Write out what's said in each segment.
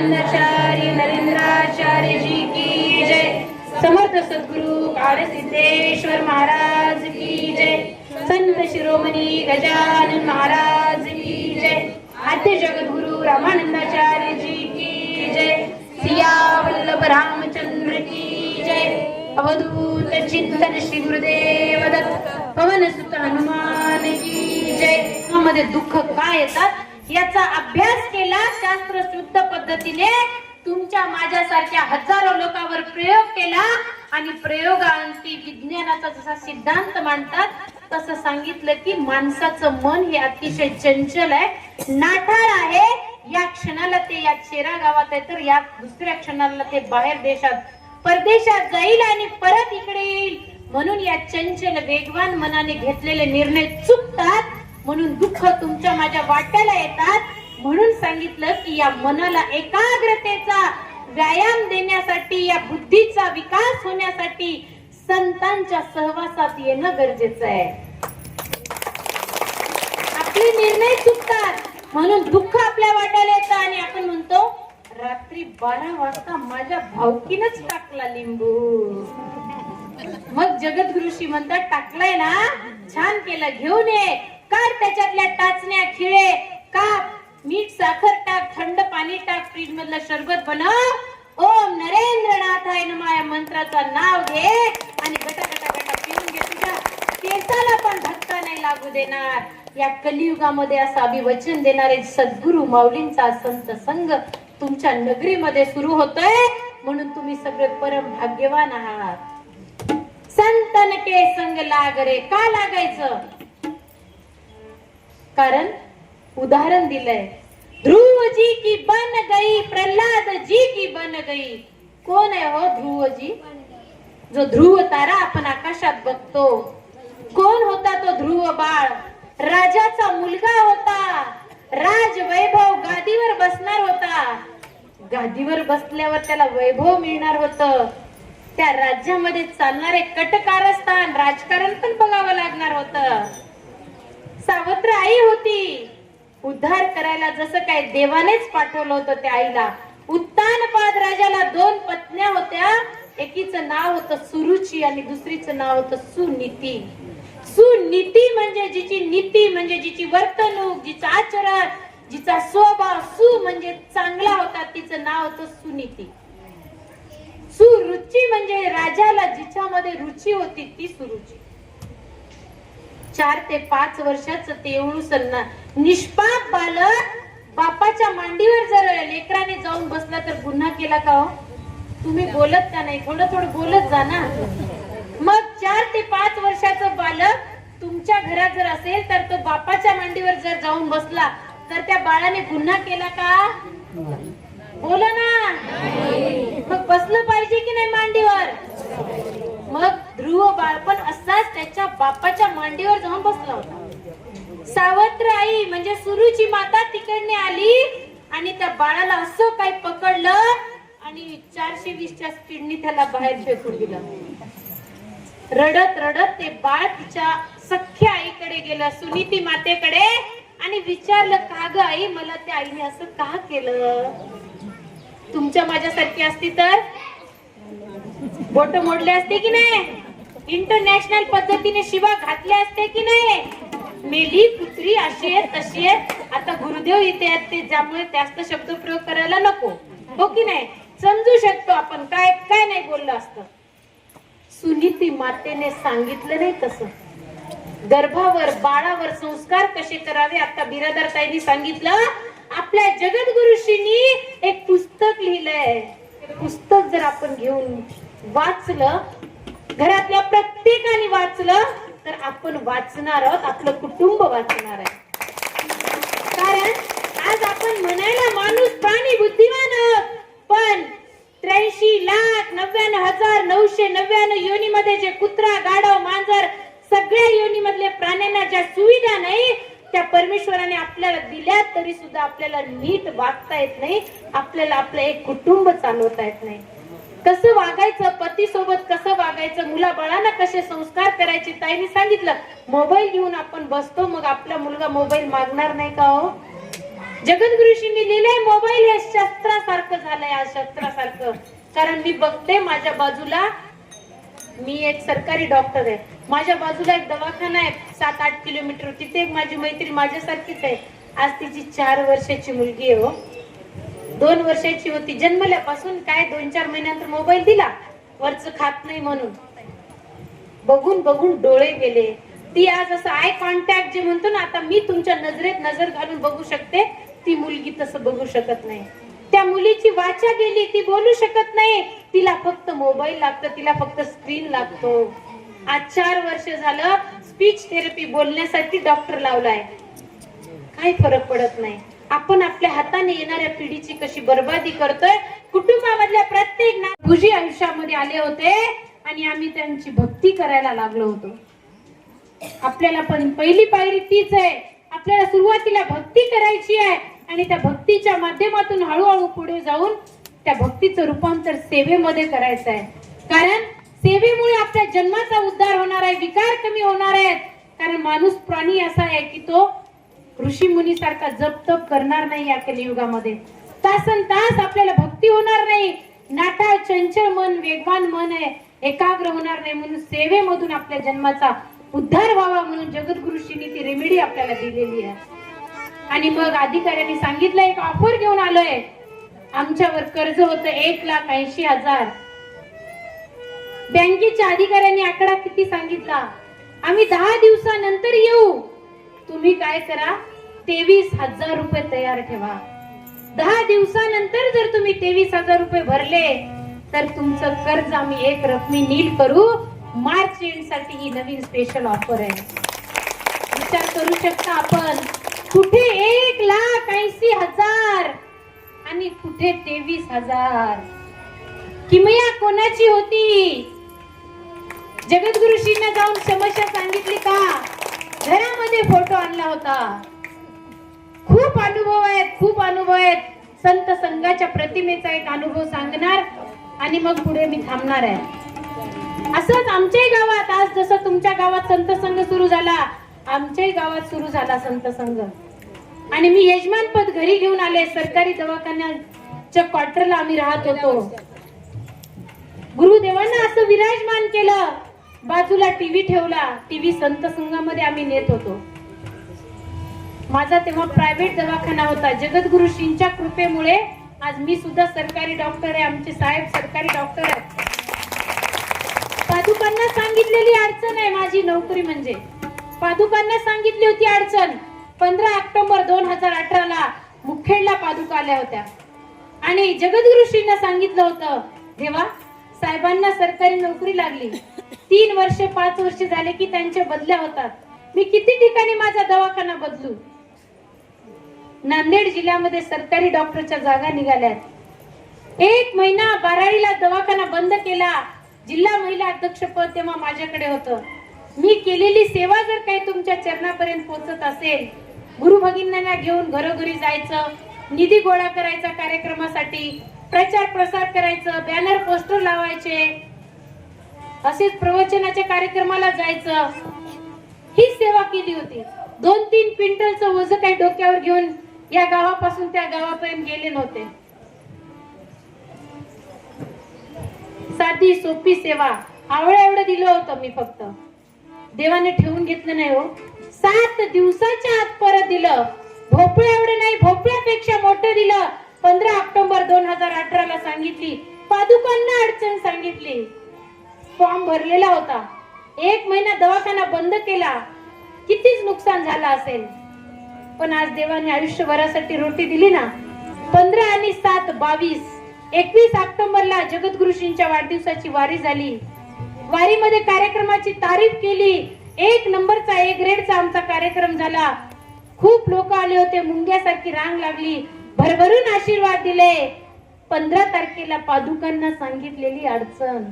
परमानंदाचार्य नरेंद्राचार्य जी की जय। समर्थ सद्गुरु काळसिद्धेश्वर महाराज की जय। संत शिरोमणी गजानन महाराज की जय। आद्य जगद्गुरु रामानंदाचार्य जी की जय। सिया वल्लभ रामचंद्र की जय। अवधूत चिंतन श्री गुरुदेव दत्त। पवन सुत हनुमान की जय। मध्ये दुःख काय येतात याचा अभ्यास केला शास्त्र शुद्ध पद्धतीने तुमच्या माझ्यासारख्या हजारो लोकांवर प्रयोग केला आणि प्रयोगांती विज्ञानाचा जसा सिद्धांत मांडतात तसं सांगितलं की माणसाचं मन हे अतिशय चंचल आहे, नाठाळ आहे। या क्षणाला ते या शेरा गावात आहे तर या दुसऱ्या क्षणाला ते बाहेर देशात परदेशात जाईल आणि परत इकडे येईल। म्हणून या चंचल वेगवान मनाने घेतलेले निर्णय चुकतात, म्हणून दुःख तुमच्या माझ्या वाट्याला येतात। म्हणून सांगितलं की या मनाला एकाग्रतेचा व्यायाम देण्यासाठी, या बुद्धीचा विकास होण्यासाठी संतांच्या सहवासात येणं गरजेचं आहे। आपले निर्णय चुकतात म्हणून दुःख आपल्या वाट्याला येतं आणि आपण म्हणतो रात्री 12 वाजता माझ्या भावकीनच टाकला लिंबू। मग जगद्गुरुशी म्हणतात टाकलाय ना, छान केलं, घेऊन ये, काढ त्याच्यातल्या टाचण्या खिळे, काप, मीठ साखर टाक, थंड पाणी टाक, फ्रीज मधलं शरबत बनव, ओम नरेंद्रनाथाय नमः या मंत्राचं नाव घे आणि गटा गटा गटा पिऊन घे। तुझ्या केसाला पण धक्का नाही लागू देणार। या कलियुगामध्ये असं अभिवचन देणारे सद्गुरु माऊलींचा संत संग तुमच्या नगरीमध्ये सुरू होतोय, म्हणून तुम्ही सगळे परम भाग्यवान आहात। संतन के संग लाग रे, का लागायचं? कारण उदाहरण दिलंय, ध्रुव जी की बन गई, प्रल्हाद जी की बन गई। कोण आहे हो ध्रुव जी? जो ध्रुव तारा आपण आकाशात बघतो। कोण होता तो ध्रुव बाळ? राजाचा मुलगा होता, राज वैभव, गादीवर बसणार होता। गादीवर बसल्यावर त्याला वैभव मिळणार होतं, त्या राज्यामध्ये चालणारे कटकारस्थान, राजकारण पण बघावं लागणार होतं। सावत्र आई होती, उद्धार करायला जसं काय देवानेच पाठवलं होतं त्या आईला। उत्तानपाद राजाला 2 पत्न्या होत्या, एकीचं नाव होतं सुरुची आणि दुसरीचं नाव होतं सुनीती। सुनीती म्हणजे जिची नीती, म्हणजे जिची वर्तणूक, जिचं आचरण, जिचा स्वभाव, सु म्हणजे चांगला होता, तिचं नाव होतं सुनीती। सुरुची म्हणजे राजाला जिच्यामध्ये रुची होती ती सुरुची। 4 ते 5 वर्षाचं ते एवढूसं निष्पाप बालक बापाच्या मांडीवर जर लेकराने जाऊन बसला तर गुन्हा केला का हो? तुम्ही बोलत का नाही? थोडं थोडं बोलत जा ना। मग 4 ते 5 वर्षाचं बालक तुमच्या घरात जर असेल तर तो बापाच्या मांडीवर जर जाऊन बसला तर त्या बाळाने गुन्हा केला का? बोला ना। मग बसलं पाहिजे की नाही मांडीवर? मग ध्रुव बाळ पण असाच त्याच्या बापाच्या मांडीवर जाऊन बसला होता। सावत्र आई म्हणजे सुरूची माता तिकडने आली आणि त्या बाळाला असं काही पकडलं आणि 420च्या स्पीडने त्याला बाहेर फेकून दिलं। रडत रडत ते बाळ तिच्या सख्या आईकडे गेलं, सुनीती मातेकडे, आणि विचारलं का ग आई, मला त्या आईने असं का केलं? तुमच्या माझ्यासारखी असती तर बोट मोडले असते की नाही? इंटरनॅशनल पद्धतीने शिवा घातले असते की नाही? मेली कुत्री अशी आहे तशी आहे। आता गुरुदेव इथे आहेत ते ज्यामुळे जास्त शब्द प्रयोग करायला नको, हो की नाही? समजू शकतो आपण काय काय नाही बोललं असतं। सुनीती मातेने सांगितलं नाही तसं। गर्भावर बाळावर संस्कार कसे करावे आता बिरादर ताईंनी सांगितलं। आपल्या जगद्गुरुशींनी एक पुस्तक लिहिलंय, पुस्तक जर आपण घेऊन वाचलं, घरातल्या प्रत्येकाने वाचलं तर आपण वाचणार आहोत, आपलं कुटुंब वाचणार आहे। कारण आज आपण म्हणायला माणूस प्राणी बुद्धिमान आहोत, पण 83,99,999 योनीमध्ये जे कुत्रा, गाढव, मांजर सगळ्या योनी मधल्या प्राण्यांना ज्या सुविधा नाही त्या परमेश्वराने आपल्याला दिल्या तरी सुद्धा आपल्याला नीट वागता येत नाही, आपल्याला आपलं एक कुटुंब चालवता येत नाही। कसं वागायचं, पती सोबत कसं वागायचं, मुलाबाळांना कसे संस्कार करायचे ताईंनी सांगितलं। मोबाईल घेऊन आपण बसतो, मग आपला मुलगा मोबाईल मागणार नाही का हो? जगद्गुरुशींनी लिहिलंय मोबाईल हे शस्त्रासारखं सारखं झालंय, आज शस्त्रासारखं. कारण मी बघते माझ्या बाजूला, मी एक सरकारी डॉक्टर आहे, माझ्या बाजूला एक दवाखाना आहे 7-8 किलोमीटर, तिथे एक माझी मैत्रीण माझ्यासारखीच आहे. आज तिची 4 वर्षाची मुलगी आहे हो. 2 वर्षाची होती जन्मल्यापासून, काय 2-4 महिन्यानंतर मोबाईल दिला, वरच खात नाही म्हणून. बघून बघून डोळे गेले. ती आज असं आय कॉन्टॅक्ट जे म्हणतो ना, आता मी तुमच्या नजरेत नजर घालून बघू शकते, ती मुलगी तसं बघू शकत नाही. त्या मुलीची वाचा गेली, ती बोलू शकत नाही, तिला फक्त मोबाईल लागतो, तिला फक्त स्क्रीन लागतो. आज 4 वर्ष झालं स्पीच थेरपी बोलण्यासाठी डॉक्टर लावलाय, काही फरक पडत नाही. आपण आपल्या हाताने येणाऱ्या पिढीची कशी बर्बादी करतोय. कुटुंबामधल्या प्रत्येक गुरुजी आयुष्यामध्ये आले होते आणि आम्ही त्यांची भक्ती करायला लागलो होतो. आपल्याला पण पहिली पायरी तीच आहे, आपल्याला सुरुवातीला भक्ती करायची आहे आणि त्या भक्तीच्या माध्यमातून हळूहळू पुढे जाऊन त्या भक्तीचं रूपांतर सेवेमध्ये करायचं आहे. कारण सेवेमुळे आपल्या जन्माचा उद्धार होणार आहे, विकार कमी होणार आहेत. कारण माणूस प्राणी असा आहे की तो ऋषी मुनी सारखा जप तप करणार नाही. या कलियुगामध्ये तासन तास आपल्याला भक्ती होणार नाही. नाटा चंचल मन, वेगवान मन आहे, एकाग्र होणार नाही. म्हणून सेवेमधून आपल्या जन्माचा उद्धार व्हावा म्हणून जगद्गुरुजींनी ती रेमेडी आपल्याला दिलेली आहे. आणि मग अधिकाऱ्यांनी सांगितलं, एक ऑफर घेऊन आलोय, आमच्यावर कर्ज होतं 1,80,000. बँकेच्या अधिकाऱ्यांनी आकडा किती सांगितला, आम्ही 10 दिवसानंतर येऊ, तुम्ही काय करा 23,000 रुपये तयार ठेवा. 10 दिवसानंतर जर तुम्ही 23,000 रुपये भरले तर तुमचं कर्ज आम्ही एक रकमी नील करू. मार्च एंड साठी ही नवीन स्पेशल ऑफर आहे. विचार करू शकता आपण, कुठे 1,80,000 आणि कुठे 23,000. किमया कोणाची होती? जगद्गुरुजींना जाऊन समस्या सांगितली का? घरामध्ये फोटो आणला होता. खूप अनुभव आहेत, खूप अनुभव आहेत. संत संघाच्या प्रतिमेचा एक अनुभव सांगणार आणि मग पुढे मी थांबणार आहे. असंच आमच्याही गावात, आज जसं तुमच्या गावात संत संघ सुरू झाला, आमच्याही गावात सुरू झाला संत संघ. आणि मी यजमानपद घरी घेऊन आले. सरकारी दवाखान्याच्या क्वार्टरला आम्ही राहत होतो. गुरुदेवांना असं विराजमान केलं, बाजूला टीव्ही ठेवला, टीव्ही संत संघामध्ये आम्ही नेत होतो. माझा तेव्हा प्रायव्हेट दवाखाना होता. जगद्गुरुजींच्या कृपेमुळे आज मी सुद्धा सरकारी डॉक्टर आहे, आमचे साहेब सरकारी डॉक्टर आहेत. पादुकांना सांगितलेली अडचण आहे माझी नोकरी, म्हणजे पादुकांना सांगितली होती अडचण. 15 ऑक्टोबर 2018 ला मुखेडला पादुका आल्या होत्या आणि जगद्गुरुजींना सांगितलं होतं, देवा साहेबांना सरकारी नोकरी लागली, 3 वर्ष 5 वर्ष झाले की त्यांच्या बदल्या होतात, मी किती ठिकाणी माझा दवाखाना बदलू. नांदेड जिल्ह्यामध्ये सरकारी डॉक्टरच्या जागा निघाल्यात. 1 महिना बाराळीला दवाखाना बंद केला. जिल्हा महिला अध्यक्षपद तेव्हा माझ्याकडे होतं. मी केलेली सेवा जर काही तुमच्या चरणापर्यंत पोहोचत असेल, गुरु भगिनींना घेऊन घरोघरी जायचं, निधी गोळा करायचा कार्यक्रमासाठी, प्रचार प्रसार करायचं, बॅनर पोस्टर लावायचे, असेच प्रवचनाच्या कार्यक्रमाला जायचं, ही सेवा केली होती. 2-3 क्विंटलचं वज काही डोक्यावर घेऊन या गावापासून त्या गावापर्यंत गेले नव्हते. साधी सोपी सेवा, आवळ्या एवढं दिलं होतं मी फक्त. देवाने ठेवून घेतलं नाही हो. 7 दिवसाच्या आत परत दिलं. भोपळ्या एवढं नाही, भोपळ्यापेक्षा मोठं दिलं. 15 ऑक्टोबर 2018 ला सांगितली, पादुकांना अडचण सांगितली, फॉर्म भरलेला होता. 1 महिना दवाखाना बंद केला, कितीच नुकसान झालं असेल. पण आज देवाने आयुष्यभरासाठी रोटी दिली ना. 15 आणि 7 22 21 ऑक्टोबरला जगद्गुरुजींच्या वाढदिवसाची वारी झाली. वारीमध्ये कार्यक्रमाची तारीफ केली. 1 नंबरचा A ग्रेडचा आमचा कार्यक्रम झाला. खूप लोक आले होते, मुंग्यासारखी रांग लागली, भरभरून आशीर्वाद दिले. 15 तारखेला पादुकांना सांगितलेली अडचण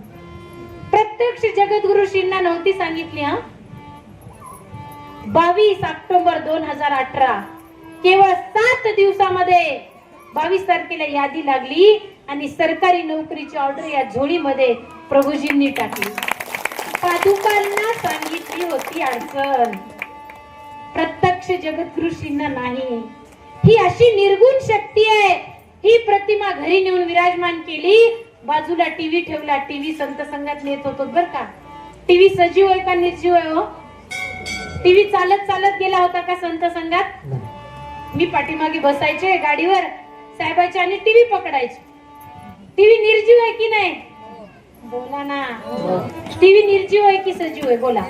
प्रत्यक्ष जगद्गुरुजींना नव्हती सांगितली. 22 ऑक्टोबर 2018 केवळ 7 दिवसामध्ये 22 तारखेला यादी लागली आणि सरकारी नोकरीची ऑर्डर या झोळीमध्ये प्रभूजींनी टाकली. पादुकांना सांगितली होती अडचण, प्रत्यक्ष जगद्गुरुजींना नाही. ही अशी निर्गुण शक्ती आहे. ही प्रतिमा घरी नेऊन विराजमान केली. बाजूला टीव्ही ठेवला. टीव्ही संत संघात नेत होतो बर का. टीव्ही सजीव आहे का निर्जीव आहे हो? टीव्ही चालत चालत गेला होता का संत संघात? मी पाठीमागे बसायचे गाडीवर साहेबाच्या आणि टीव्ही पकडायचे. टीव्ही निर्जीव आहे की नाही? बोला ना. टीव्ही निर्जीव आहे की सजीव आहे? बोला.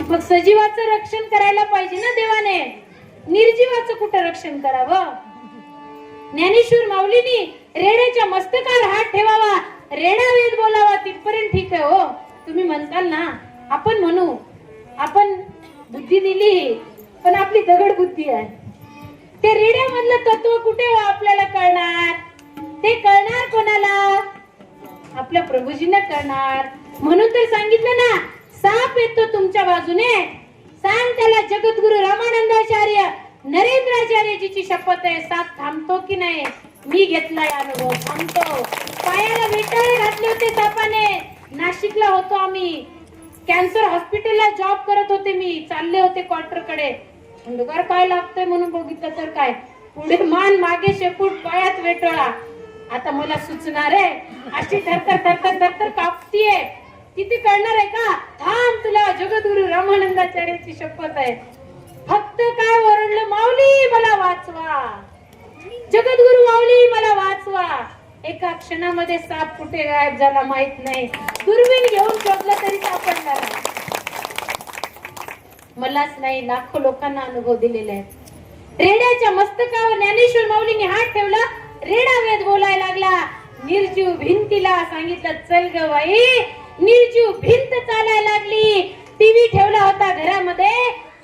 मग सजीवाचं रक्षण करायला पाहिजे ना देवाने. निर्जीवाचं कुठं रक्षण करावं? ज्ञानेश्वर माऊलीनी रेड्याच्या मस्तकावर हात ठेवावा, रेडा वेद बोलावा तिथपर्यंत ठीक आहे हो. तुम्ही म्हणताल ना, आपण म्हणू आपण बुद्धी दिली पण आपली दगड बुद्धी आहे. ते रेड्यामधलं तत्व कुठे हो आपल्याला कळणार? ते कळणार कोणाला? आपल्या प्रभूजींना कळणार. म्हणून तर सांगितलं ना, साप येतो तुमच्या बाजूने, सांग त्याला जगद्गुरु रामानंदाचार्य नरेंद्राचार्यजीची शपथ आहे, साप थांबतो की नाही? मी घेतलाय अनुभव, थांबतो. पायाला वेटाळे घातले होते सापाने. नाशिकला होतो आम्ही, कॅन्सर हॉस्पिटलला जॉब करत होते मी. चालले होते क्वार्टर कडे. अंधकार काय लागतंय म्हणून बघितलं तर काय, पुढे मान मागे शेपूट पायात वेटोळा. आता मला सुचणार आहे, अशी थरथर थरथर थरथर कापतीये. तिथे कळणार आहे का? थांब, तुला जगद्गुरु रामानंदाचार्याची शपथ आहे. फक्त काय ओरडलं, माऊली मला वाचवा, जगद्गुरु माऊली मला वाचवा. एका क्षणामध्ये साप कुठे गायब झाला माहित नाही. दुर्बीण घेऊन शोधलं तरी सापडणार नाही. मलाच नाही, लाखो लोकांना अनुभव दिलेले आहेत. रेड्याच्या मस्तकावर ज्ञानेश्वर माऊलीने हात ठेवला, रेडा वेद बोलायला लागला. निर्जीव भिंतीला सांगितलं, चल ग बाई. निर्जीव भिंत चालायला लागली. टीव्ही ठेवला होता घरामध्ये.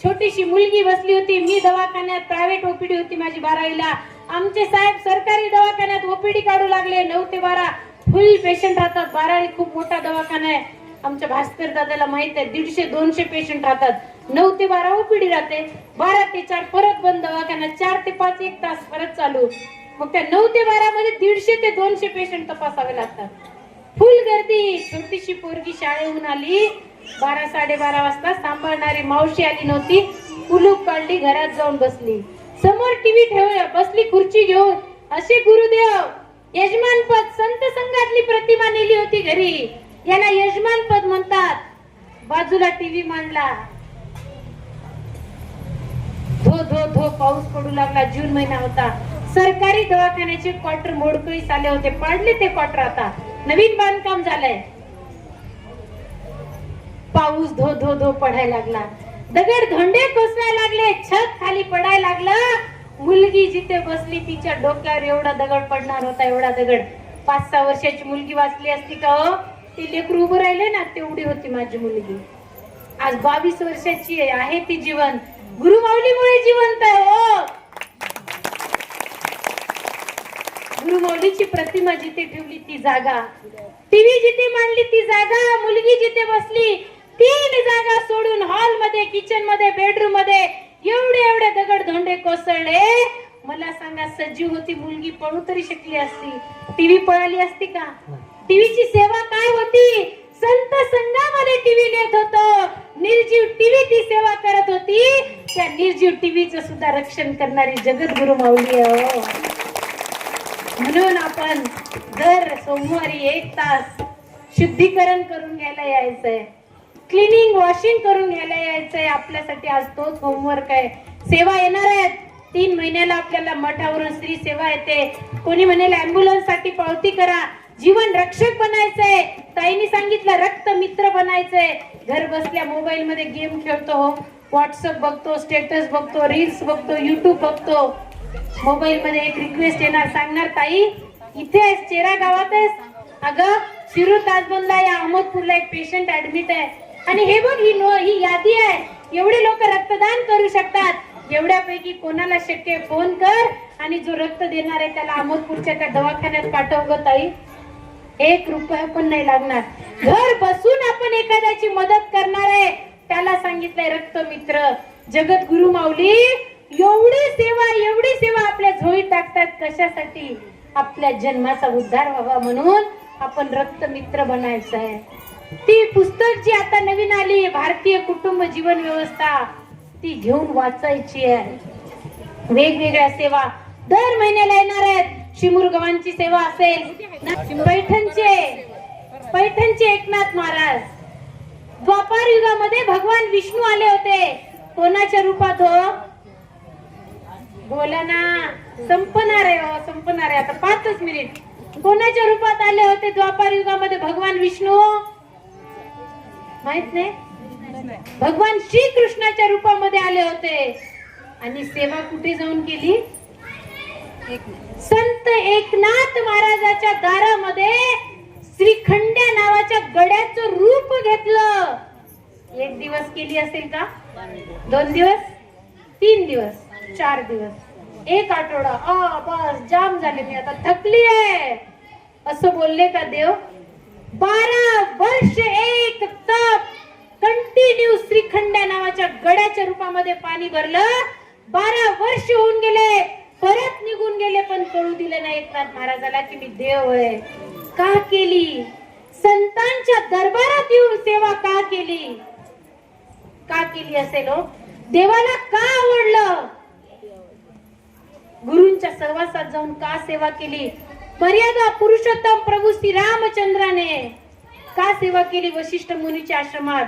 छोटीशी मुलगी बसली होती. मी दवाखान्यात, प्रायव्हेट ओपीडी होती माझी 12वीला. आमचे साहेब सरकारी दवाखान्यात ओपीडी काढू लागले. 9 ते 12 फुल पेशंट राहतात. 12वी खूप मोठा दवाखाना आहे. आमच्या भास्कर दादाला माहित आहे, 150-200 पेशंट राहतात. 9 ते 12 ओपीडी राहते. 12 ते 4 परत बंद दवाखाना. 4 ते 5 1 तास परत चालू. मग त्या 9 ते 12 मध्ये 150 ते 200 पेशंट तपासावे लागतात. फुल गर्दी. छोटीशी पोरगी शाळेहून आली. 12-12:30 वाजता सांभाळणारी मावशी आली नव्हती. कुलूप काढली, घरात जाऊन बसली. समोर टीव्ही ठेवला, बसली खुर्ची घेऊन. असे गुरुदेव यजमानपद, संत संघातली प्रतिमा नेली होती घरी. याला यजमानपद म्हणतात. बाजूला टीव्ही मांडला. धो धो धो पाऊस पडू लागला. जून महिना होता. सरकारी दवाखान्याचे क्वार्टर मोडकळीस आले होते. पाडले ते क्वार्टर. आता नवीन बांधकाम झालंय. पाऊस धो धो धो पडायला लागला. दगड धोंडे कोसळायला लागले. छत खाली पडायला लागलं. मुलगी जिथे बसली तिच्या डोक्यावर एवढा दगड पडणार होता. एवढा दगड. 5-6 वर्षाची मुलगी वाचली असती का हो? ती लेकरू उभं राहिले ना, तेवढी होती माझी मुलगी. आज 22 वर्षाची आहे ती जिवंत. गुरु माऊलीमुळे जिवंत आहे हो. गुरु माऊलीची प्रतिमा जिथे ठेवली ती जागा, टीव्ही जिथे मांडली ती जागा, मुलगी जिथे बसली 3 जागा सोडून हॉल मध्ये, किचन मध्ये, बेडरूम मध्ये एवढे एवढे दगड धोंडे कोसळले. मला सांगा, सजीव होती मुलगी, पळू तरी शकली असती? टीव्ही पळाली असती का? टीव्हीची सेवा काय होती? संत संघामध्ये टीव्ही नेत होतो. निर्जीव टीव्ही ती सेवा करत होती. त्या निर्जीव टीव्हीचं सुद्धा रक्षण करणारी जगद्गुरु माऊली आहे. म्हणून आपण दर सोमवारी 1 तास शुद्धीकरण करून घ्यायला यायचंय. क्लिनिंग, वॉशिंग करून घ्यायला यायचंय. आपल्यासाठी आज तोच होमवर्क आहे. सेवा येणार आहेत. 3 महिन्याला आपल्याला मठावरून स्त्री सेवा येते. कोणी म्हणेल अँब्युलन्स साठी पावती करा. जीवन रक्षक बनायचंय. ताईंनी सांगितलं रक्त मित्र बनायचंय. घर बसल्या मोबाईल मध्ये गेम खेळतो, व्हॉट्सअप बघतो, स्टेटस बघतो, रील्स बघतो, युट्यूब बघतो. मोबाईल मध्ये एक रिक्वेस्ट येणार, सांगणार ताई इथे आहेस, चेरा गावात आहेस? अगं शिरूर ताजबंदला या अहमदपूरला एक पेशंट ऍडमिट आहे आणि हे बघ ही यादी आहे. एवढे लोक रक्तदान करू शकतात. एवढ्यापैकी कोणाला शक्य फोन कर आणि जो रक्त देणार आहे त्याला अहमदपूरच्या त्या दवाखान्यात पाठव ग ताई. 1 रुपया पण नाही लागणार. घर बसून आपण एखाद्याची मदत करणार आहे. त्याला सांगितलंय रक्त मित्र. जगद्गुरु माऊली एवढी सेवा आपल्या झोळीत टाकतात. कशासाठी? आपल्या जन्माचा उद्धार व्हावा म्हणून आपण रक्त मित्र बनायचं आहे. ती पुस्तक जी आता नवीन आली, भारतीय कुटुंब जीवन व्यवस्था, ती घेऊन वाचायची आहे. वेगवेगळ्या सेवा दर महिन्याला येणार आहेत. शिमुरगवांची सेवा असेल, पैठणचे एकनाथ महाराज. द्वापार युगामध्ये भगवान विष्णू आले होते. कोणाच्या रूपात हो? बोला ना, संपणार आहे हो, संपणार आहे आता 5 मिनिट. कोणाच्या रूपात आले होते द्वापार युगामध्ये भगवान विष्णू? माहित नाही? भगवान श्री कृष्णाच्या रूपामध्ये आले होते. आणि सेवा कुठे जाऊन केली? संत एकनाथ महाराजाच्या दारामध्ये श्रीखंड्या नावाच्या गड्याचं रूप घेतलं. 1 दिवस केली असेल का? 2 दिवस, 3 दिवस, 4 दिवस, 1 आठवडा. बस जाम झाले, मी आता थकली आहे असं बोलले का देव? 12 वर्ष एक तप कंटिन्यू श्रीखंड्या नावाच्या गड्याच्या रूपामध्ये पाणी भरलं. 12 वर्ष होऊन गेले, परत निघून गेले, पण कळू दिले नाही एकनाथ महाराजाला की मी देव आहे. का केली? संतांच्या दरबारात येऊन सेवा का केली? का केली असेल हो? देवाला का आवडलं? गुरूंच्या सहवासात जाऊन का सेवा केली? मर्यादा पुरुषोत्तम प्रभू श्री रामचंद्राने का सेवा केली? वशिष्ठ मुनीच्या आश्रमात,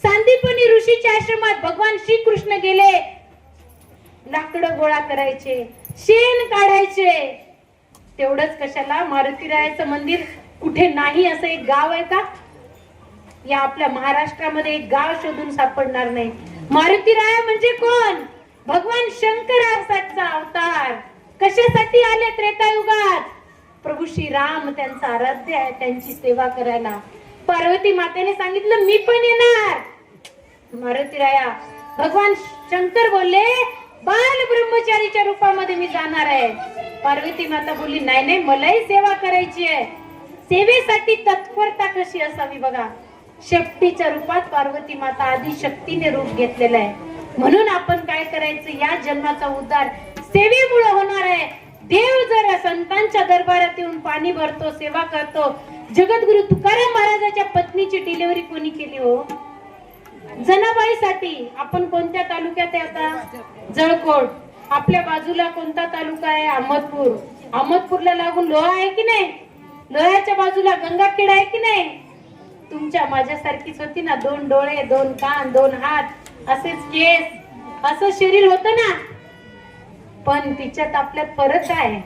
सांदीपनी ऋषीच्या आश्रमात भगवान श्रीकृष्ण गेले. लाकडं गोळा करायचे, शेण काढायचे. तेवढंच कशाला? मारुतीरायाचं मंदिर कुठे नाही असं एक गाव आहे का? या आपल्या महाराष्ट्रामध्ये एक गाव शोधून सापडणार नाही. मारुतीराया म्हणजे कोण? भगवान शंकराचा अवतार. कशासाठी आले त्रेतायुगात? प्रभू श्री राम त्यांचा आराध्य आहे, त्यांची सेवा करायला. पार्वती मातेने सांगितलं मी पण येणार. मारुतीराया, भगवान शंकर बोलले बाल ब्रह्मचारीच्या रूपामध्ये मी जाणार आहे. पार्वती माता बोलली नाही नाही, मलाही सेवा करायची आहे. सेवेसाठी तत्परता कशी असावी बघा. शक्तीच्या रूपात पार्वती माता आदि शक्तीने रूप घेतलेलं आहे. म्हणून आपण काय करायचं? या जन्माचा उद्धार सेवेमुळे होणार आहे. देव जर संतांच्या दरबारात येऊन पाणी भरतो, सेवा करतो. जगद्गुरु तुकाराम महाराजाच्या पत्नीची डिलिव्हरी कोणी केली हो? जनाबाईसाठी. आपण कोणत्या तालुक्यात आहे आता? जळकोट. आपल्या बाजूला कोणता तालुका आहे? अहमदपूर. अहमदपूरला लागून लोहा आहे की नाही? लोह्याच्या बाजूला गंगाखेड आहे की नाही? तुमच्या माझ्यासारखीच होती ना, 2 डोळे, 2 कान, 2 हात, असेच केस, असं शरीर होतं ना. पण तिच्यात आपल्यात फरक आहे.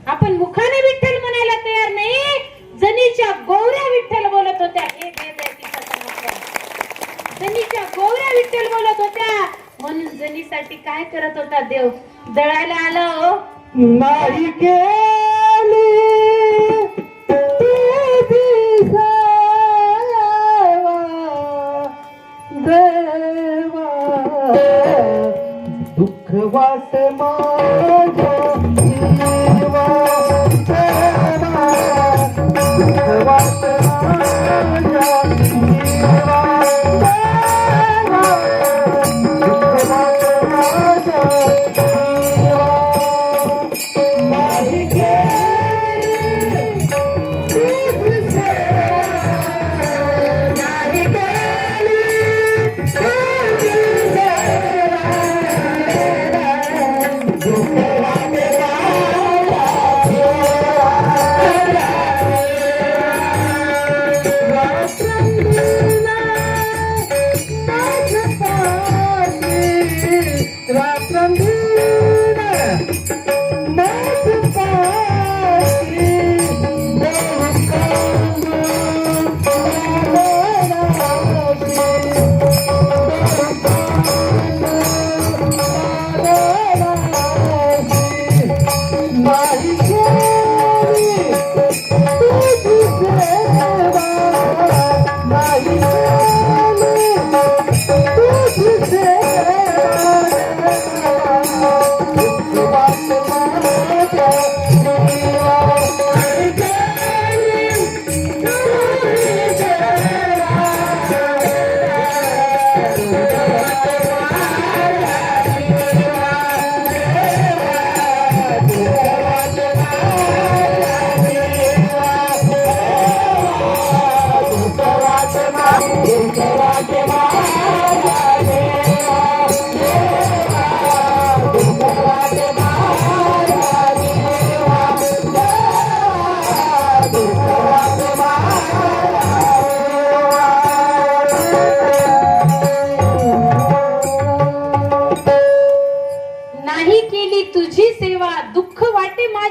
आपण मुखाने विठ्ठल म्हणायला तयार नाही, जनीच्या गोवऱ्या विठ्ठल बोलत होत्या. हे भेद आहे तिच्या समोर. जनीच्या गोवऱ्या विठ्ठल बोलत होत्या. म्हणून जनीसाठी काय करत होता देव? दळायला आला हो नाही केली देवा, दुःख वाट माझ्या जीवा, दुःख वाट माझ्या जीवा, दुःख वाट माझ्या जीवा. नाही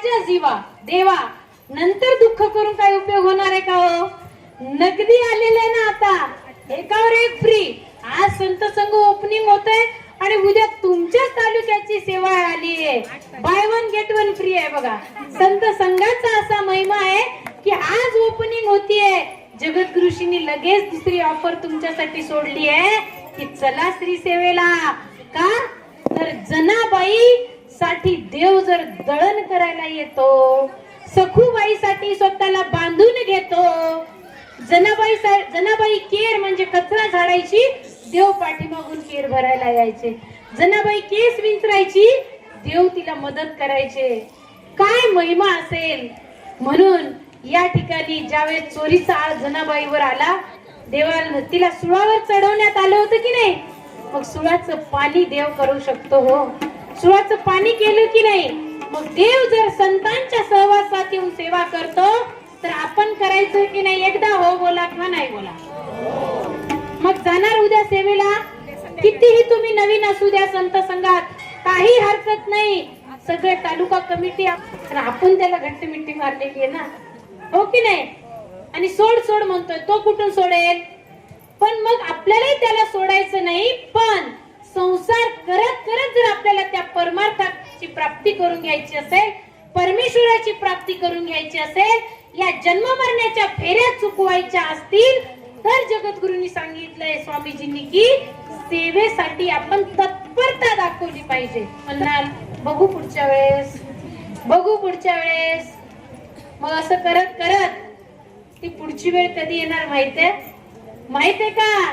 माझ्या जीवा देवा, नंतर दुःख करून काय उपयोग होणार आहे का हो? नगदी आलेलं आहे ना आता, एकावर एक फ्री. आज संत संघ ओपनिंग होत आहे आणि उद्या तुमच्याच तालुक्याची सेवा आली आहे, by one get one free आहे बघा. संत संघाचा असा महिमा आहे की आज ओपनिंग होतीये, जगद्गुरुशींनी लगेच दुसरी ऑफर तुमच्यासाठी सोडली आहे की चला श्री सेवेला. का तर जनाबाई साठी देव जर दळण करायला येतो, सखूबाईसाठी स्वतःला बांधून घेतो. जनाबाई केर म्हणजे कचरा झाडायची, देव पाठीमागून केर भरायला यायचे. जनाबाई केस विंचरायची, देव तिला मदत करायचे. काय महिमा असेल. म्हणून या ठिकाणी ज्यावेळेस चोरीचा आळ जनाबाईवर आला, देवाला तिला सुळावर चढवण्यात आलं होतं की नाही, मग सुळाचं पाणी देव करू शकतो हो. सुळाचं पाणी केलं की नाही, मग देव जर संतांच्या सहवासात येऊन सेवा करतो तर आपण करायचं की नाही? एकदा हो बोला किंवा नाही बोला. मग जाणार उद्या सेवेला. कितीही तुम्ही नवीन असू द्या संत संघात, काही हरकत नाही. सगळे तालुका कमिटी आपण त्याला घट्ट मिठी मारलेली आहे ना, हो की नाही? आणि सोड सोड म्हणतोय, तो कुठून सोडेल? पण मग आपल्यालाही त्याला सोडायचं नाही. पण संसार करत करत जर आपल्याला त्या परमार्थाची प्राप्ती करून घ्यायची असेल, परमेश्वराची प्राप्ती करून घ्यायची असेल, या जन्म मरण्याच्या फेऱ्या चुकवायच्या असतील, तर जगद्गुरूंनी सांगितलंय स्वामीजींनी की सेवेसाठी आपण तत्परता दाखवली पाहिजे. म्हणाल बघू पुढच्या वेळेस, बघू पुढच्या वेळेस. मग असं करत करत ती पुढची वेळ कधी येणार माहितीये? माहितीये का?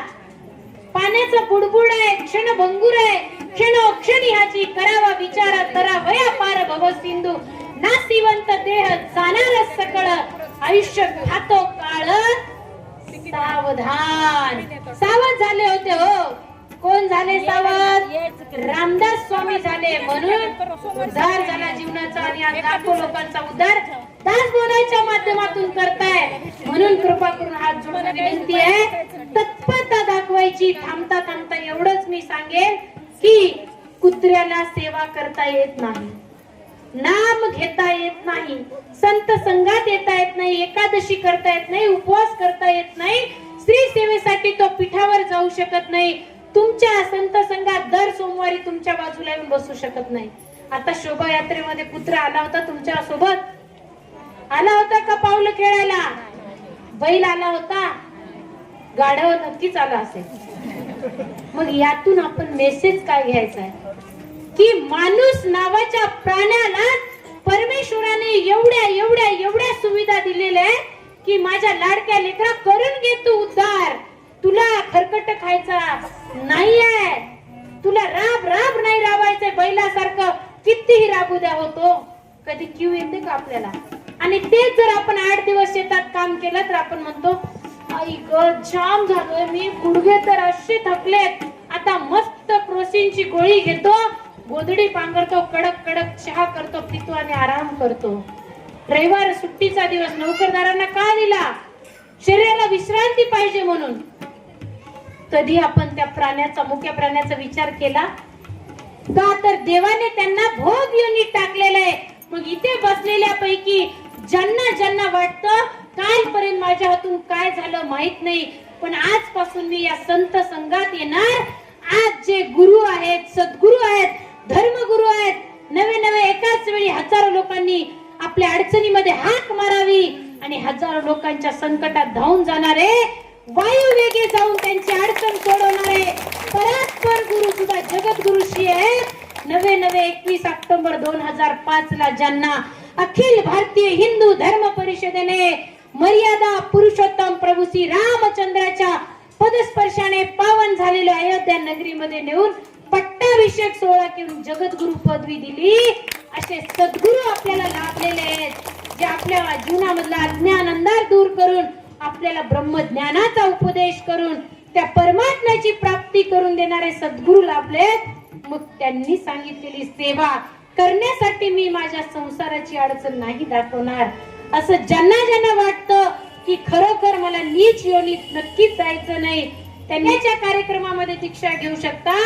पाण्याचा बुडबुड आहे, क्षण भंगूर आहे, क्षणोक्षणी ह्याची करावा विचार, तरा वया पार भव सिंधू, नासिवंत देह जाणार सकळ, आयुष्य खातो काळ सावधान. सावध झाले होते हो. कोण झाले सावध? रामदास स्वामी झाले. म्हणून उद्धार झाला जीवनाचा आणि आज लाखो लोकांचा उद्धार दास बोलायच्या माध्यमातून करताय. म्हणून कृपा करून हात जोडून विनंती आहे, तत्परता दाखवायची. थांबता थांबता एवढंच मी सांगेन की कुत्र्याला सेवा करता येत नाही, नाम घेता येत नाही, संत संघात येता येत नाही, एकादशी करता येत नाही, उपवास करता येत नाही, स्त्री सेवेसाठी तो पीठावर जाऊ शकत नाही, तुमच्या संत संघात दर सोमवारी तुमच्या बाजूला येऊन बसू शकत नाही. आता शोभायात्रेमध्ये कुत्रा आला होता तुमच्या सोबत, आला होता का? पावलं खेळायला बैल आला होता, गाढव नक्कीच आला असेल. मग यातून आपण मेसेज काय घ्यायचा आहे की माणूस नावाच्या प्राण्याला परमेश्वराने एवढ्या एवढ्या एवढ्या सुविधा दिलेल्या आहे की माझ्या लाडक्या लेकरा करून घे तू उद्धार. तुला खरकट खायचा नाहीये, तुला राब राब नाही राबायचंय, बैलासारखं कितीही राबू द्या होतो. कधी क्यू येते का आपल्याला? आणि तेच जर आपण 8 दिवस शेतात काम केलं तर आपण म्हणतो आई ग जाम झालोय मी, गुडघे तर असे थकलेत, आता मस्त क्रोसिनची गोळी घेतो, गोधडी पांघरतो, कडक कडक चहा करतो, पितो आणि आराम करतो. रविवार सुट्टीचा दिवस नोकरदारांना का दिला? शरीराला विश्रांती पाहिजे म्हणून. कधी आपण त्या प्राण्याचा, मुख्य प्राण्याचा विचार केला का? तर देवाने त्यांना भोग योनीत टाकलेलं आहे. मग इथे बसलेल्या पैकी ज्यांना ज्यांना वाटतं कालपर्यंत माझ्या हातून काय झालं माहित नाही, पण आजपासून मी या संत संघात येणार. आज जे गुरु आहेत, सद्गुरु आहेत, धर्मगुरु आहेत, नवे नवे एकाच वेळी हजारो लोकांनी आपल्या अडचणीमध्ये हाक मारावी आणि हजारो लोकांच्या संकटात धावून जाणारे, वायू वेगे जाऊन त्यांची अडचण सोडवणारे परस्पर गुरु सुद्धा जगद्गुरुशी आहेत. नवे नवे 21 ऑक्टोबर 2005 ला ज्यांना अखिल भारतीय हिंदू धर्म परिषदेने मर्यादा पुरुषोत्तम प्रभू श्री रामचंद्राच्या पदस्पर्शाने पावन झालेल्या अयोध्या नगरीमध्ये नेऊन पट्टाभिषेक सोहळा करून जगद्गुरु पदवी दिली, असे सद्गुरु आपल्याला लाभलेले आहेत, जे आपल्या जीवनामधला अज्ञान अंधार दूर करून आपल्याला ब्रह्मज्ञानाचा उपदेश करून त्या परमात्म्याची प्राप्ती करून देणारे सद्गुरु लाभलेत. मग त्यांनी सांगितलेली सेवा करण्यासाठी मी माझ्या संसाराची अडचण नाही दाखवणार. असं ज्यांना ज्यांना वाटतं की खरोखर मला नीच योनीत नक्कीच जायचं नाही, त्यांच्या कार्यक्रमामध्ये दीक्षा घेऊ शकता.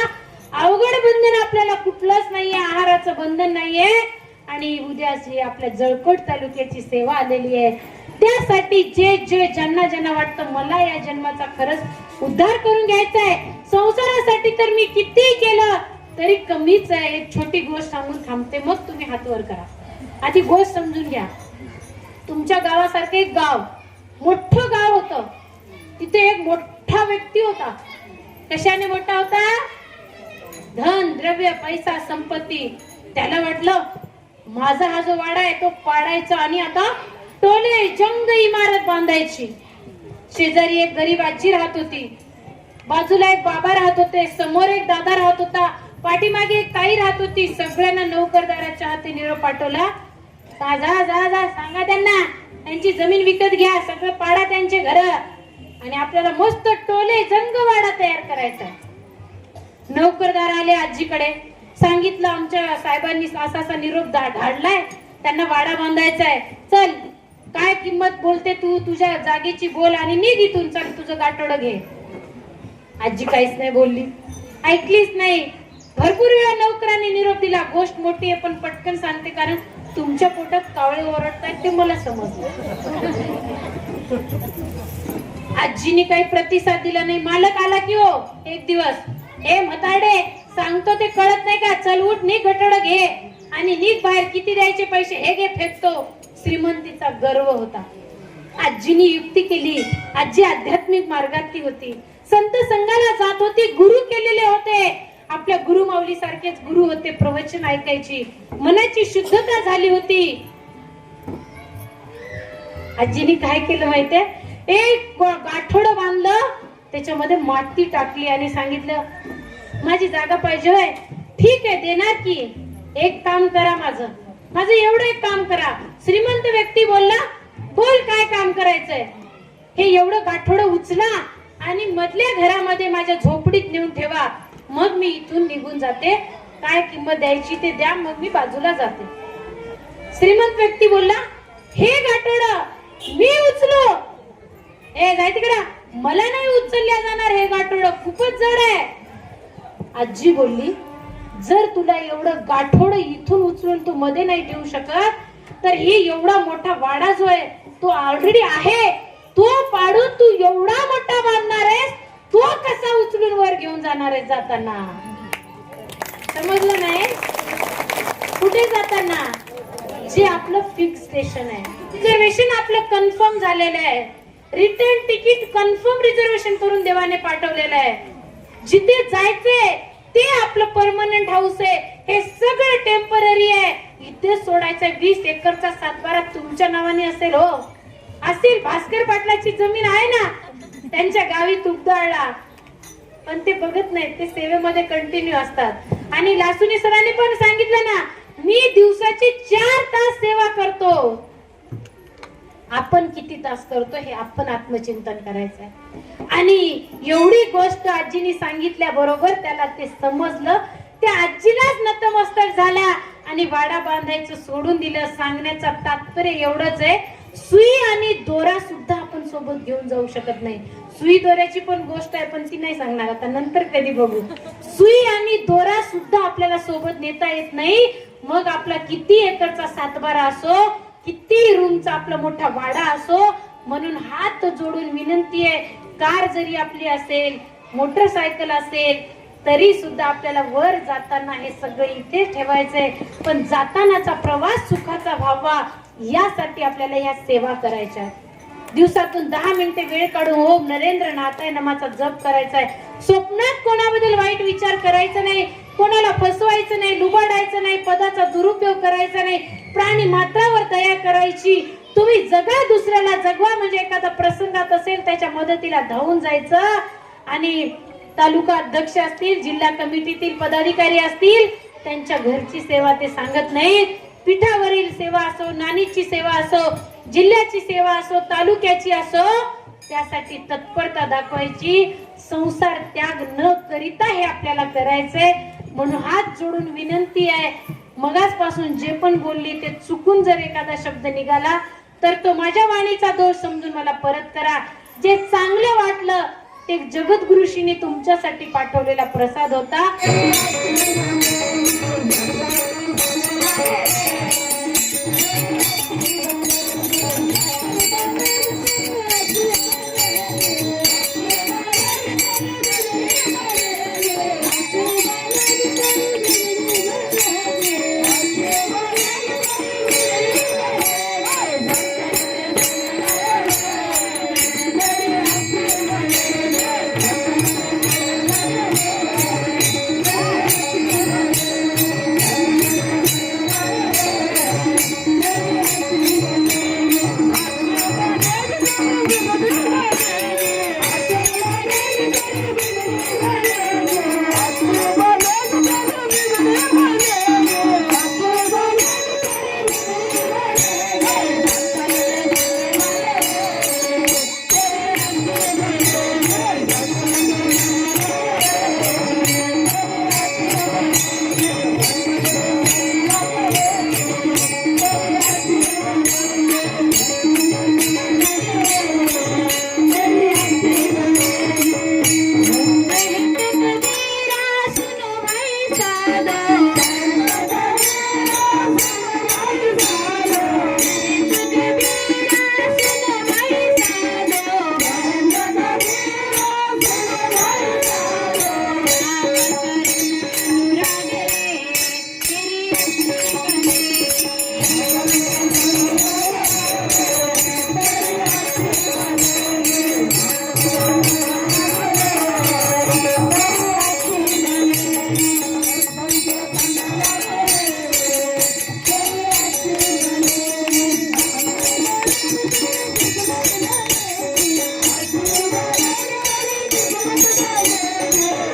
अवघड बंधन आपल्याला कुठलंच नाहीये, आहाराचं बंधन नाहीये, आणि उद्या जी आपल्या जळकोट तालुक्याची सेवा आलेली आहे, त्यासाठी जे जे ज्यांना ज्यांना वाटतं मला या जन्माचा खरंच उद्धार करून घ्यायचा आहे, संसारासाठी तर मी किती केलं तरी कमीच आहे. एक छोटी गोष्ट सांगून थांबते, मग तुम्ही हात वर करा. आधी गोष्ट समजून घ्या. तुमच्या गावासारखं एक गाव, मोठं गाव होतं. तिथे एक मोठा व्यक्ती होता. कशाने मोठा होता? धन, द्रव्य, पैसा, संपत्ती. त्याला वाटलं माझा हा जो वाडा आहे तो पाडायचा आणि आता टोले जंग इमारत बांधायची. शेजारी एक गरीब आजी राहत होती, बाजूला एक बाबा राहत होते, समोर एक दादा राहत होता, पाठीमागे एक ताई राहत होती. सगळ्यांना नोकरदाराच्या हाती निरोप पाठवला, जा जा जा सांगा त्यांना त्यांची जमीन विकत घ्या, सगळं पाडा त्यांचे घर आणि आपल्याला मस्त टोले जंग वाडा तयार करायचा. नोकरदार आले आजीकडे, सांगितलं आमच्या साहेबांनी असा असा निरोप धाडलाय, त्यांना वाडा बांधायचा आहे, चल काय किंमत बोलते तू, तुझ्या जागेची बोल आणि निघ इथून, चल तुझं गाठोडं घे. आजी काहीच नाही बोलली, ऐकलीच नाही. भरपूर वेळा नोकरांनी निरोप दिला. गोष्ट मोठी आहे पण पटकन सांगते, कारण तुमच्या पोटात कावळे ओरडतायत ते मला समजलं. आजीने काही प्रतिसाद दिला नाही. मालक आला की हो एक दिवस, ए म्हातारडे सांगतो ते कळत नाही का, चल उठ, निघ गटोडं घे आणि निघ बाहेर, किती द्यायचे पैसे, हे घे फेकतो. श्रीमंतीचा गर्व होता. आजीनी युक्ती केली. आजी आध्यात्मिक मार्गातली होती, संत संघाला जात होती, गुरु केलेले होते, आपल्या गुरु माऊली सारखेच गुरु होते, प्रवचन ऐकायची, मनाची शुद्धता झाली होती. आजीनी काय केलं माहितीये, एक गाठोडं बांधलं, त्याच्यामध्ये माती टाकली आणि सांगितलं माझी जागा पाहिजे होय, ठीक आहे देणार की, एक काम करा, माझं एवढं एक काम करा. श्रीमंत व्यक्ती बोलला, बोल काय काम करायचंय. हे एवढं गाठोडं उचला आणि मधल्या घरामध्ये माझ्या झोपडीत नेऊन ठेवा, मग मी इथून निघून जाते, काय किंमत द्यायची ते द्या, मग मी बाजूला जाते. श्रीमंत व्यक्ती बोलला, हे गाठोडं मी उचलो, ए जाय तिकडे, मला नाही उचलल्या जाणार, हे गाठोडं खूपच जड आहे. आजी बोलली, जर तुला एवढं गाठोडं इथून उचलून तू मध्ये नाही ठेवू शकत, तर हे एवढा मोठा वाडा जो आहे तो ऑलरेडी आहे, तो पाडून तू एवढा मोठा बांधणार आहेस, तो कसा उचलून वर घेऊन जाणार आहे जाताना. समजलं नाही? कुठे जाताना? जे आपलं फिक्स स्टेशन आहे, रिझर्वेशन आपलं कन्फर्म झालेलं आहे, रिटर्न तिकीट कन्फर्म रिझर्वेशन करून देवाने पाठवलेलं आहे, जिथे जायचंय ते आपलं परमनंट हाऊस आहे, हे सगळं टेम्पररी आहे. इथे सोडायचंय 20 एकरचा सातबारा तुमच्या नावाने असेल, हो असेल, भास्कर पाटलाची जमीन आहे ना त्यांच्या गावी तुपदाळला, पण ते बघत नाहीत, ते सेवेमध्ये कंटिन्यू असतात. आणि लासुनी सरांनी पण सांगितलं ना, मी दिवसाची 4 तास सेवा करतो. आपण किती तास करतो हे आपण आत्मचिंतन करायचंय. आणि एवढी गोष्ट आजीनी सांगितल्या बरोबर त्याला ते समजलं, त्या आजीलाच नतमस्तक झाला आणि वाडा बांधायचं सोडून दिलं. सांगण्याचा तात्पर्य एवढंच आहे, सुई आणि दोरा सुद्धा आपण सोबत घेऊन जाऊ शकत नाही. सुई दोऱ्याची पण गोष्ट आहे, पण ती नाही सांगणार आता, नंतर कधी बघू. सुई आणि दोरा सुद्धा आपल्याला सोबत नेता येत नाही. मग आपला किती एकरचा सातबारा असो, किती रूमचा आपला मोठा वाडा असो, म्हणून हात जोडून विनंती आहे, कार जरी आपली असेल, मोटरसायकल असेल, तरी सुद्धा आपल्याला वर जाताना हे सगळं इथे ठेवायचंय, पण जातानाचा प्रवास सुखाचा व्हावा यासाठी आपल्याला या सेवा करायच्या. दिवसातून 10 मिनिटे वेळ काढून ओम नरेंद्र नाथाय नमाचा जप करायचा आहे. स्वप्नात कोणाबद्दल वाईट विचार करायचा नाही, कोणाला फसवायचं नाही, लुबाडायचं नाही, पदाचा दुरुपयोग करायचा नाही, प्राणी मात्रावर दया करायची. तुम्ही जगा, दुसऱ्याला जगवा. म्हणजे एखादा प्रसंगात असेल त्याच्या मदतीला धावून जायचं. आणि तालुका अध्यक्ष असतील, जिल्हा कमिटीतील पदाधिकारी असतील, त्यांच्या घरची सेवा ते सांगत नाहीत. पीठावरील सेवा असो, नानीची सेवा असो, जिल्ह्याची सेवा असो, तालुक्याची असो, त्यासाठी तत्परता दाखवायची. संसार त्याग न करिता हे आपल्याला करायचंय. म्हणून हात जोडून विनंती आहे, मगासपासून जे पण बोलली ते चुकून जर एखादा शब्द निघाला तर तो माझ्या वाणीचा दोष समजून मला परत करा. जे चांगलं वाटलं ते जगद्गुरुशीने तुमच्यासाठी पाठवलेला प्रसाद होता.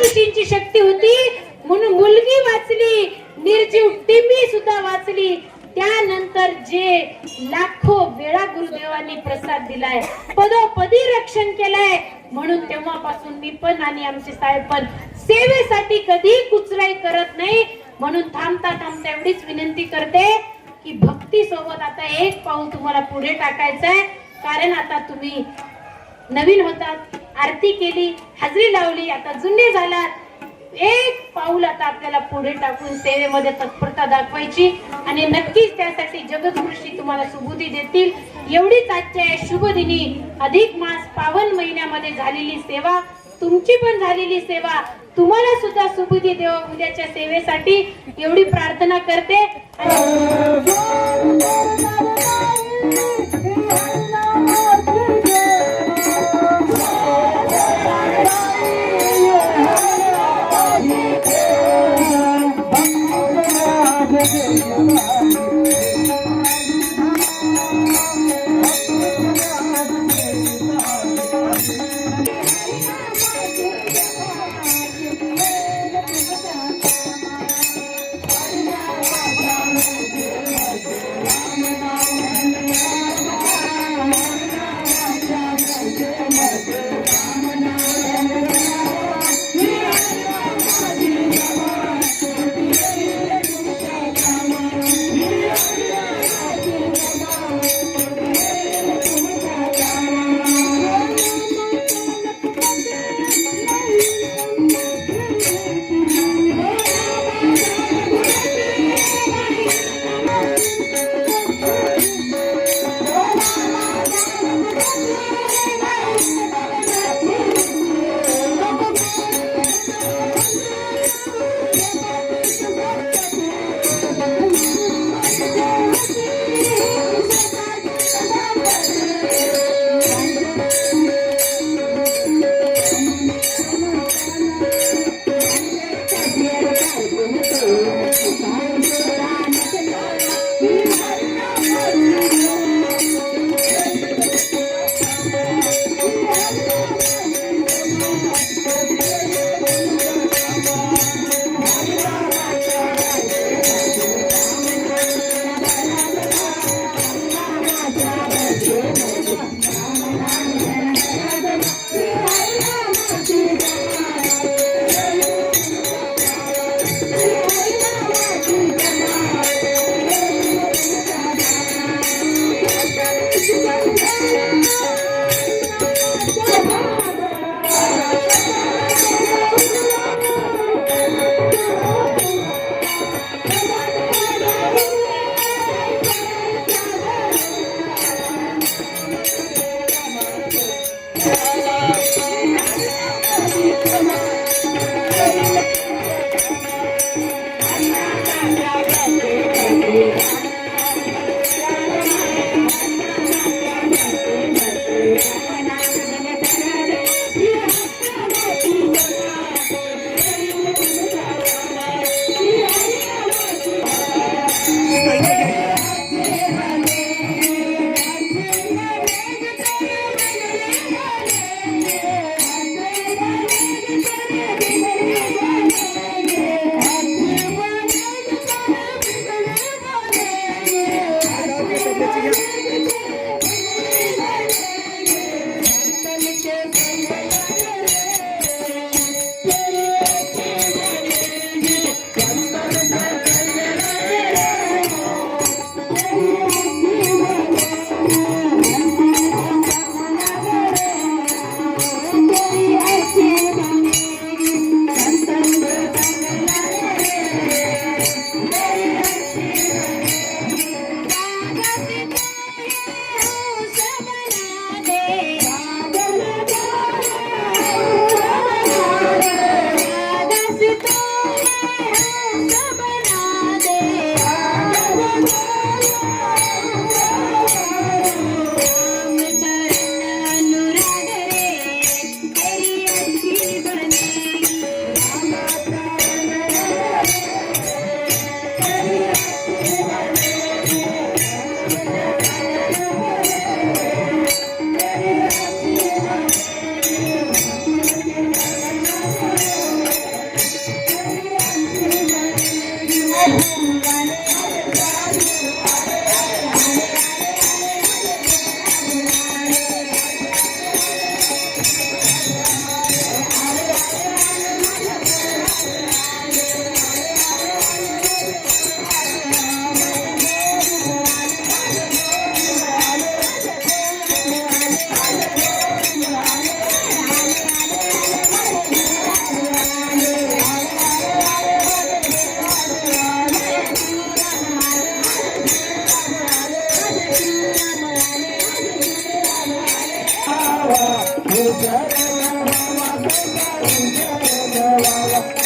ऋषींची शक्ती होती म्हणून मुलगी वाचली, निर्जीव टिम्मी सुद्धा वाचली. त्यानंतर जे लाखो वेळा गुरुदेवांनी प्रसाद दिलाय, पदोपदी रक्षण केलंय, म्हणून तेव्हापासून मी पण आणि आमचे साहेब पण सेवेसाठी कधी कुचराई करत नाही. म्हणून थांबता थांबता एवढीच विनंती करते की भक्ती सोबत आता एक पाऊल तुम्हाला पुढे टाकायचंय. कारण आता तुम्ही नवीन होतात, आरती केली, हजरी लावली, आता जुने झालात. एक पाऊल आता आपल्याला पुढे टाकून सेवेमध्ये तत्परता दाखवायची आणि नक्कीच त्यासाठी जगद्गुरुश्री तुम्हाला सुबुद्धी देतील. एवढीच आजच्या या शुभ दिनी अधिक मास पावन महिन्यामध्ये झालेली सेवा, तुमची पण झालेली सेवा, तुम्हाला सुद्धा सुबुद्धी देव उद्याच्या सेवेसाठी एवढी प्रार्थना करते. जय रामा तुझा विजय देवाला